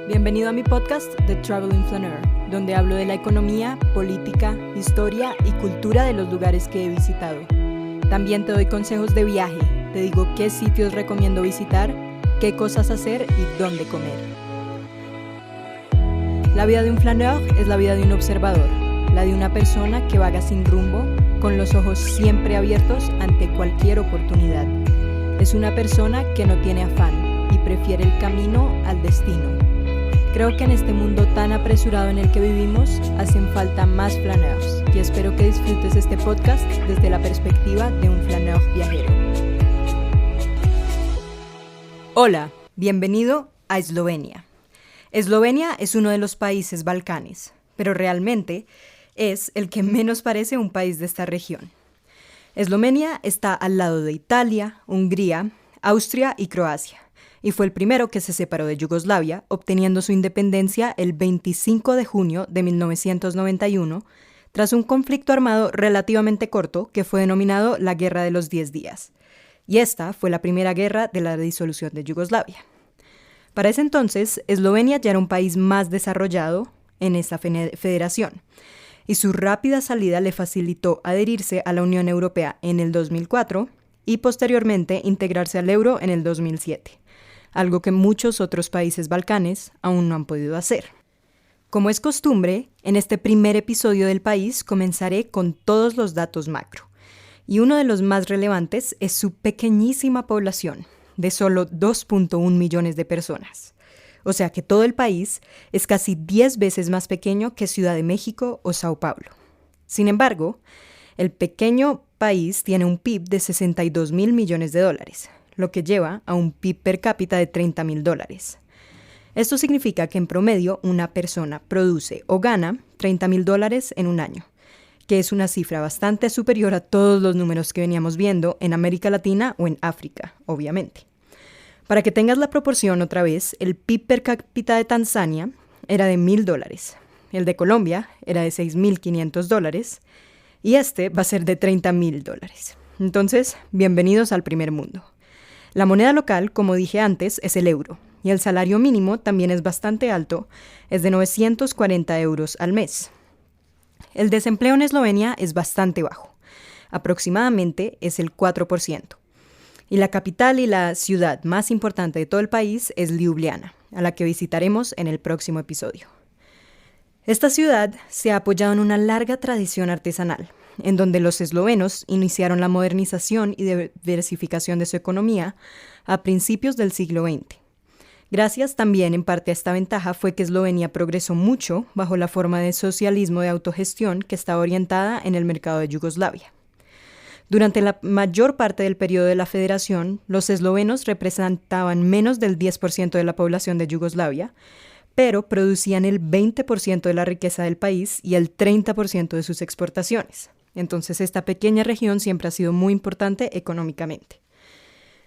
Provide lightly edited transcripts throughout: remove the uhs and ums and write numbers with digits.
Bienvenido a mi podcast The Traveling Flaneur, donde hablo de la economía, política, historia y cultura de los lugares que he visitado. También te doy consejos de viaje, te digo qué sitios recomiendo visitar, qué cosas hacer y dónde comer. La vida de un flaneur es la vida de un observador, la de una persona que vaga sin rumbo, con los ojos siempre abiertos ante cualquier oportunidad. Es una persona que no tiene afán y prefiere el camino al destino. Creo que en este mundo tan apresurado en el que vivimos, hacen falta más flaneurs y espero que disfrutes este podcast desde la perspectiva de un flaneur viajero. Hola, bienvenido a Eslovenia. Eslovenia es uno de los países Balcanes, pero realmente es el que menos parece un país de esta región. Eslovenia está al lado de Italia, Hungría, Austria y Croacia, y fue el primero que se separó de Yugoslavia, obteniendo su independencia el 25 de junio de 1991, tras un conflicto armado relativamente corto que fue denominado la Guerra de los 10 días. Y esta fue la primera guerra de la disolución de Yugoslavia. Para ese entonces, Eslovenia ya era un país más desarrollado en esta federación, y su rápida salida le facilitó adherirse a la Unión Europea en el 2004 y posteriormente integrarse al euro en el 2007, algo que muchos otros países balcanes aún no han podido hacer. Como es costumbre, en este primer episodio del país comenzaré con todos los datos macro, y uno de los más relevantes es su pequeñísima población, de solo 2.1 millones de personas. O sea que todo el país es casi 10 veces más pequeño que Ciudad de México o Sao Paulo. Sin embargo, el pequeño país tiene un PIB de 62 mil millones de dólares, lo que lleva a un PIB per cápita de 30 mil dólares. Esto significa que en promedio una persona produce o gana 30 mil dólares en un año, que es una cifra bastante superior a todos los números que veníamos viendo en América Latina o en África, obviamente. Para que tengas la proporción otra vez, el PIB per cápita de Tanzania era de 1.000 dólares, el de Colombia era de 6.500 dólares y este va a ser de 30.000 dólares. Entonces, bienvenidos al primer mundo. La moneda local, como dije antes, es el euro y el salario mínimo también es bastante alto, es de 940 euros al mes. El desempleo en Eslovenia es bastante bajo, aproximadamente es el 4%. Y la capital y la ciudad más importante de todo el país es Ljubljana, a la que visitaremos en el próximo episodio. Esta ciudad se ha apoyado en una larga tradición artesanal, en donde los eslovenos iniciaron la modernización y diversificación de su economía a principios del siglo XX. Gracias también en parte a esta ventaja fue que Eslovenia progresó mucho bajo la forma de socialismo de autogestión que estaba orientada en el mercado de Yugoslavia. Durante la mayor parte del periodo de la federación, los eslovenos representaban menos del 10% de la población de Yugoslavia, pero producían el 20% de la riqueza del país y el 30% de sus exportaciones. Entonces esta pequeña región siempre ha sido muy importante económicamente.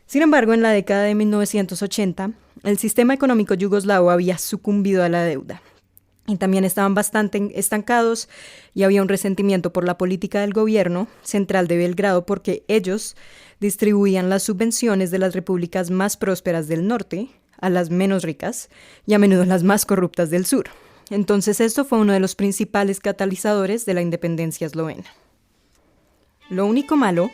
Sin embargo, en la década de 1980, el sistema económico yugoslavo había sucumbido a la deuda. Y también estaban bastante estancados y había un resentimiento por la política del gobierno central de Belgrado porque ellos distribuían las subvenciones de las repúblicas más prósperas del norte a las menos ricas y a menudo las más corruptas del sur. Entonces esto fue uno de los principales catalizadores de la independencia eslovena. Lo único malo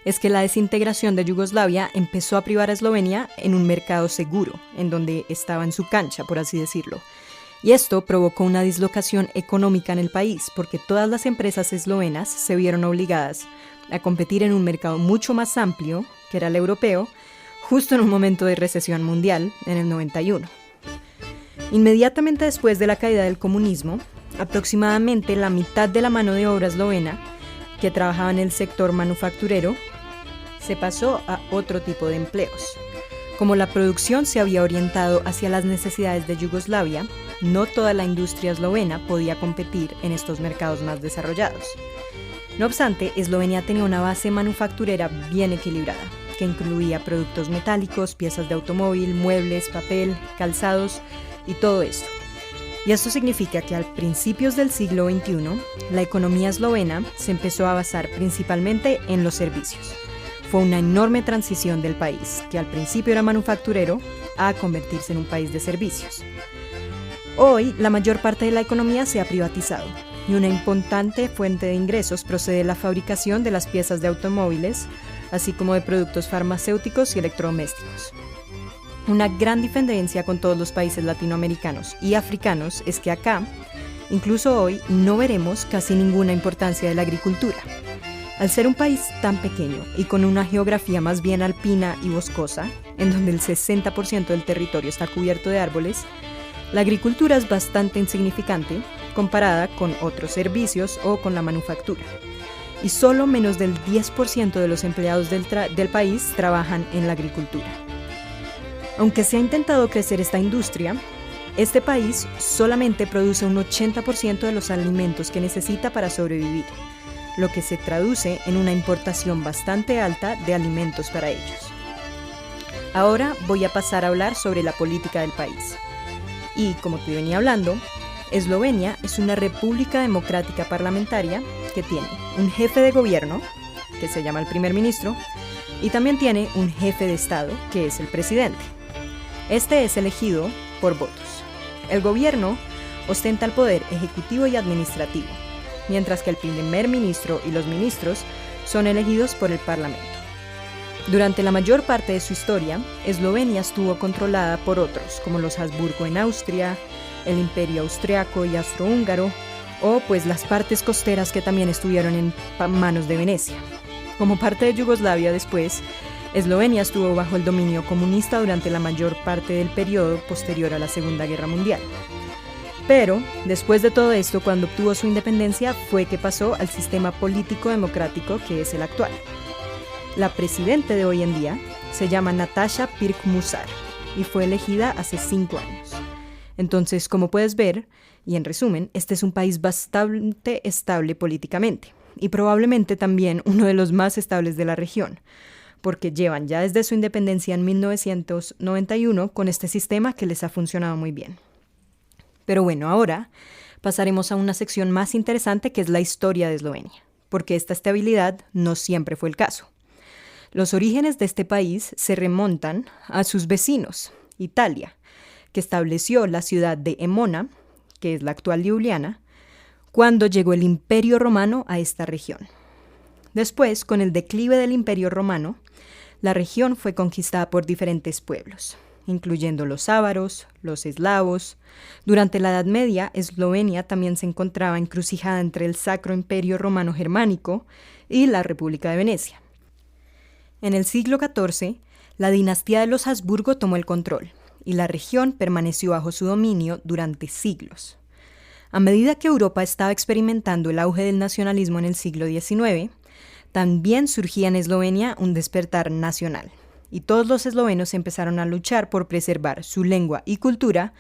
es que la desintegración de Yugoslavia empezó a privar a Eslovenia en un mercado seguro, en donde estaba en su cancha, por así decirlo. Y esto provocó una dislocación económica en el país, porque todas las empresas eslovenas se vieron obligadas a competir en un mercado mucho más amplio, que era el europeo, justo en un momento de recesión mundial, en el 91. Inmediatamente después de la caída del comunismo, aproximadamente la mitad de la mano de obra eslovena que trabajaba en el sector manufacturero se pasó a otro tipo de empleos. Como la producción se había orientado hacia las necesidades de Yugoslavia, no toda la industria eslovena podía competir en estos mercados más desarrollados. No obstante, Eslovenia tenía una base manufacturera bien equilibrada, que incluía productos metálicos, piezas de automóvil, muebles, papel, calzados y todo esto. Y esto significa que a principios del siglo XXI, la economía eslovena se empezó a basar principalmente en los servicios. Fue una enorme transición del país, que al principio era manufacturero, a convertirse en un país de servicios. Hoy, la mayor parte de la economía se ha privatizado y una importante fuente de ingresos procede de la fabricación de las piezas de automóviles, así como de productos farmacéuticos y electrodomésticos. Una gran diferencia con todos los países latinoamericanos y africanos es que acá, incluso hoy, no veremos casi ninguna importancia de la agricultura. Al ser un país tan pequeño y con una geografía más bien alpina y boscosa, en donde el 60% del territorio está cubierto de árboles, la agricultura es bastante insignificante comparada con otros servicios o con la manufactura. Y solo menos del 10% de los empleados del país trabajan en la agricultura. Aunque se ha intentado crecer esta industria, este país solamente produce un 80% de los alimentos que necesita para sobrevivir, lo que se traduce en una importación bastante alta de alimentos para ellos. Ahora voy a pasar a hablar sobre la política del país. Y como te venía hablando, Eslovenia es una república democrática parlamentaria que tiene un jefe de gobierno, que se llama el primer ministro, y también tiene un jefe de Estado, que es el presidente. Este es elegido por votos. El gobierno ostenta el poder ejecutivo y administrativo, mientras que el primer ministro y los ministros son elegidos por el parlamento. Durante la mayor parte de su historia, Eslovenia estuvo controlada por otros, como los Habsburgo en Austria, el Imperio Austriaco y Austrohúngaro, o pues las partes costeras que también estuvieron en manos de Venecia. Como parte de Yugoslavia después, Eslovenia estuvo bajo el dominio comunista durante la mayor parte del periodo posterior a la Segunda Guerra Mundial. Pero, después de todo esto, cuando obtuvo su independencia, fue que pasó al sistema político democrático que es el actual. La presidenta de hoy en día se llama Nataša Pirc-Musar y fue elegida hace 5 años. Entonces, como puedes ver, y en resumen, este es un país bastante estable políticamente y probablemente también uno de los más estables de la región, porque llevan ya desde su independencia en 1991 con este sistema que les ha funcionado muy bien. Pero bueno, ahora pasaremos a una sección más interesante que es la historia de Eslovenia, porque esta estabilidad no siempre fue el caso. Los orígenes de este país se remontan a sus vecinos, Italia, que estableció la ciudad de Emona, que es la actual Liubliana, cuando llegó el Imperio Romano a esta región. Después, con el declive del Imperio Romano, la región fue conquistada por diferentes pueblos, incluyendo los ávaros, los eslavos. Durante la Edad Media, Eslovenia también se encontraba encrucijada entre el Sacro Imperio Romano Germánico y la República de Venecia. En el siglo XIV, la dinastía de los Habsburgo tomó el control y la región permaneció bajo su dominio durante siglos. A medida que Europa estaba experimentando el auge del nacionalismo en el siglo XIX, también surgía en Eslovenia un despertar nacional, y todos los eslovenos empezaron a luchar por preservar su lengua y cultura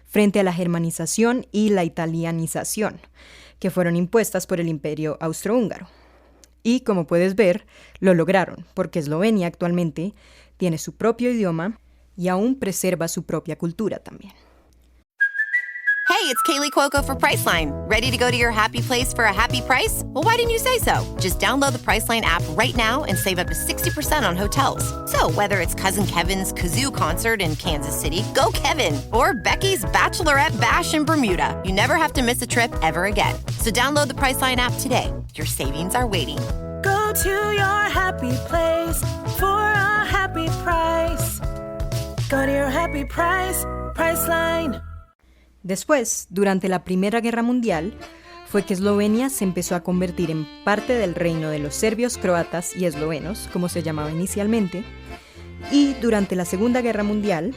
frente a la germanización y la italianización, que fueron impuestas por el Imperio Austrohúngaro. Y, como puedes ver, lo lograron, porque Eslovenia actualmente tiene su propio idioma y aún preserva su propia cultura también. Hey, it's Kaylee Cuoco for Priceline. Ready to go to your happy place for a happy price? Well, why didn't you say so? Just download the Priceline app right now and save up to 60% on hotels. So whether it's Cousin Kevin's Kazoo Concert in Kansas City, go Kevin, or Becky's Bachelorette Bash in Bermuda, you never have to miss a trip ever again. So download the Priceline app today. Your savings are waiting. Go to your happy place for a happy price. Go to your happy price, Priceline. Después, durante la Primera Guerra Mundial, fue que Eslovenia se empezó a convertir en parte del reino de los serbios, croatas y eslovenos, como se llamaba inicialmente, y durante la Segunda Guerra Mundial,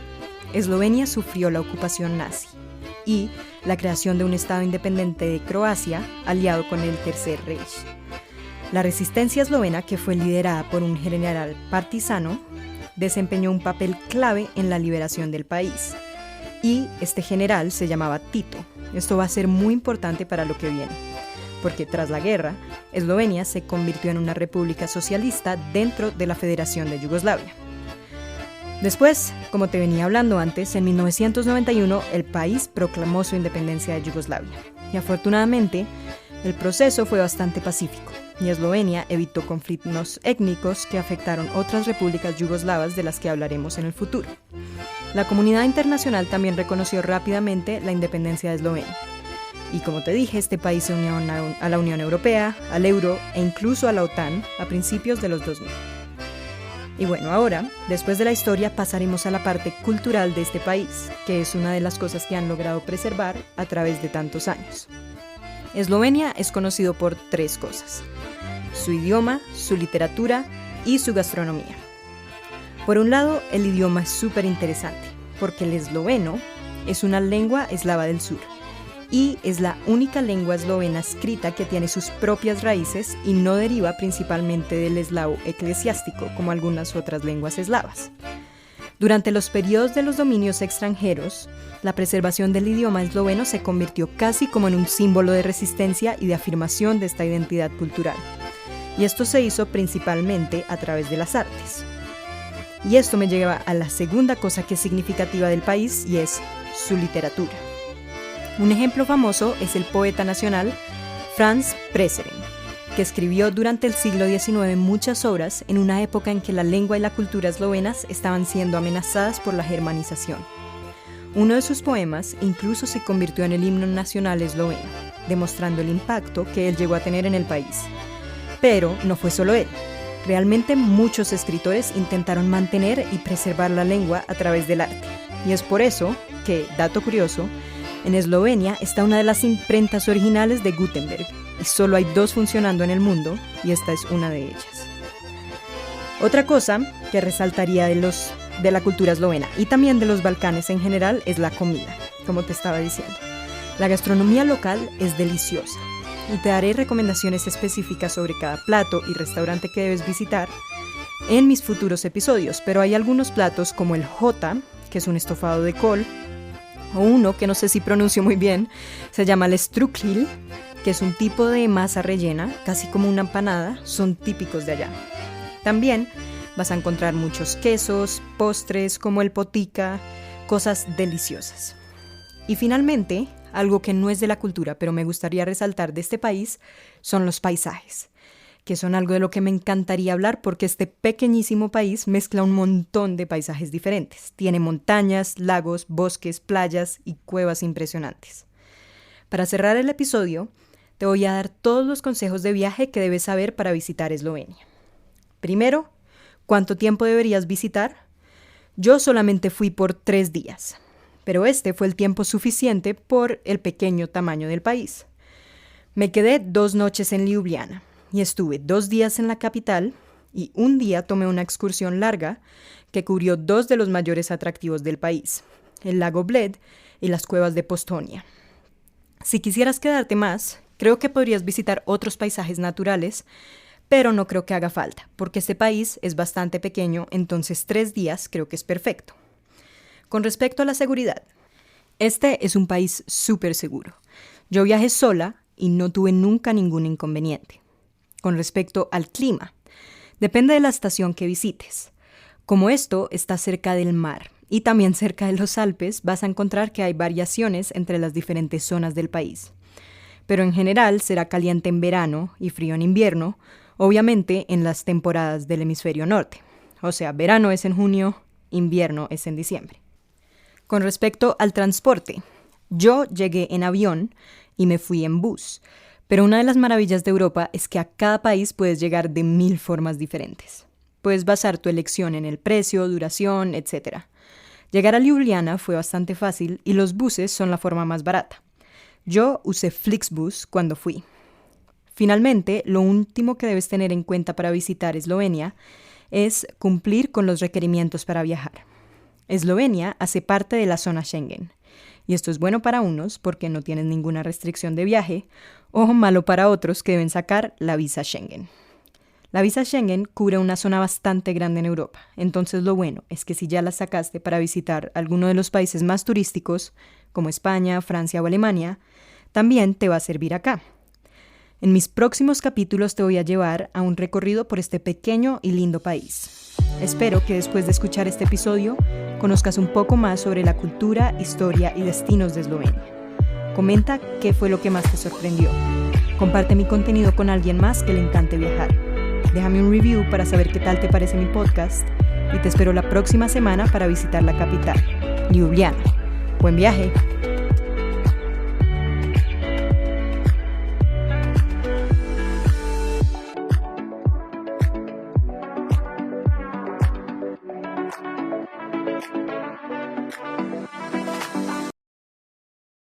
Eslovenia sufrió la ocupación nazi y la creación de un Estado independiente de Croacia, aliado con el Tercer Reich. La resistencia eslovena, que fue liderada por un general partisano, desempeñó un papel clave en la liberación del país. Y este general se llamaba Tito. Esto va a ser muy importante para lo que viene, porque tras la guerra, Eslovenia se convirtió en una república socialista dentro de la Federación de Yugoslavia. Después, como te venía hablando antes, en 1991 el país proclamó su independencia de Yugoslavia. Y afortunadamente, el proceso fue bastante pacífico, y Eslovenia evitó conflictos étnicos que afectaron otras repúblicas yugoslavas de las que hablaremos en el futuro. la comunidad internacional también reconoció rápidamente la independencia de Eslovenia. Y como te dije, este país se unió a la Unión Europea, al euro e incluso a la OTAN a principios de los 2000. Y bueno, ahora, después de la historia, pasaremos a la parte cultural de este país, que es una de las cosas que han logrado preservar a través de tantos años. Eslovenia es conocido por 3 cosas: su idioma, su literatura y su gastronomía. Por un lado, el idioma es súper interesante, porque el esloveno es una lengua eslava del sur, y es la única lengua eslovena escrita que tiene sus propias raíces y no deriva principalmente del eslavo eclesiástico, como algunas otras lenguas eslavas. Durante los periodos de los dominios extranjeros, la preservación del idioma esloveno se convirtió casi como en un símbolo de resistencia y de afirmación de esta identidad cultural. Y esto se hizo principalmente a través de las artes. Y esto me lleva a la segunda cosa que es significativa del país, y es su literatura. Un ejemplo famoso es el poeta nacional Franz Prešeren, que escribió durante el siglo XIX muchas obras en una época en que la lengua y la cultura eslovenas estaban siendo amenazadas por la germanización. Uno de sus poemas incluso se convirtió en el himno nacional esloveno, demostrando el impacto que él llegó a tener en el país. Pero no fue solo él. Realmente muchos escritores intentaron mantener y preservar la lengua a través del arte. Y es por eso que, dato curioso, en Eslovenia está una de las imprentas originales de Gutenberg, y solo hay 2 funcionando en el mundo, y esta es una de ellas. Otra cosa que resaltaría de la cultura eslovena, y también de los Balcanes en general, es la comida, como te estaba diciendo. La gastronomía local es deliciosa, y te daré recomendaciones específicas sobre cada plato y restaurante que debes visitar en mis futuros episodios, pero hay algunos platos como el jota, que es un estofado de col, o uno que no sé si pronuncio muy bien, se llama el strukil, que es un tipo de masa rellena, casi como una empanada, son típicos de allá. También vas a encontrar muchos quesos, postres como el potica, cosas deliciosas. Y finalmente, algo que no es de la cultura, pero me gustaría resaltar de este país, son los paisajes, que son algo de lo que me encantaría hablar porque este pequeñísimo país mezcla un montón de paisajes diferentes. Tiene montañas, lagos, bosques, playas y cuevas impresionantes. Para cerrar el episodio, te voy a dar todos los consejos de viaje que debes saber para visitar Eslovenia. Primero, ¿cuánto tiempo deberías visitar? Yo solamente fui por 3 días, pero este fue el tiempo suficiente por el pequeño tamaño del país. Me quedé 2 noches en Ljubljana y estuve 2 días en la capital y un día tomé una excursión larga que cubrió 2 de los mayores atractivos del país, el lago Bled y las cuevas de Postojna. Si quisieras quedarte más, creo que podrías visitar otros paisajes naturales, pero no creo que haga falta, porque este país es bastante pequeño, entonces 3 días creo que es perfecto. Con respecto a la seguridad, este es un país súper seguro. Yo viajé sola y no tuve nunca ningún inconveniente. Con respecto al clima, depende de la estación que visites. Como esto está cerca del mar y también cerca de los Alpes, vas a encontrar que hay variaciones entre las diferentes zonas del país. Pero en general será caliente en verano y frío en invierno, obviamente en las temporadas del hemisferio norte. O sea, verano es en junio, invierno es en diciembre. Con respecto al transporte, yo llegué en avión y me fui en bus. Pero una de las maravillas de Europa es que a cada país puedes llegar de 1000 formas diferentes. Puedes basar tu elección en el precio, duración, etc. Llegar a Ljubljana fue bastante fácil y los buses son la forma más barata. Yo usé Flixbus cuando fui. Finalmente, lo último que debes tener en cuenta para visitar Eslovenia es cumplir con los requerimientos para viajar. Eslovenia hace parte de la zona Schengen. Y esto es bueno para unos porque no tienes ninguna restricción de viaje, o malo para otros que deben sacar la visa Schengen. La visa Schengen cubre una zona bastante grande en Europa, entonces lo bueno es que si ya la sacaste para visitar alguno de los países más turísticos, como España, Francia o Alemania, también te va a servir acá. En mis próximos capítulos te voy a llevar a un recorrido por este pequeño y lindo país. Espero que después de escuchar este episodio conozcas un poco más sobre la cultura, historia y destinos de Eslovenia. Comenta qué fue lo que más te sorprendió. Comparte mi contenido con alguien más que le encante viajar. Déjame un review para saber qué tal te parece mi podcast y te espero la próxima semana para visitar la capital. Ljubljana. Buen viaje.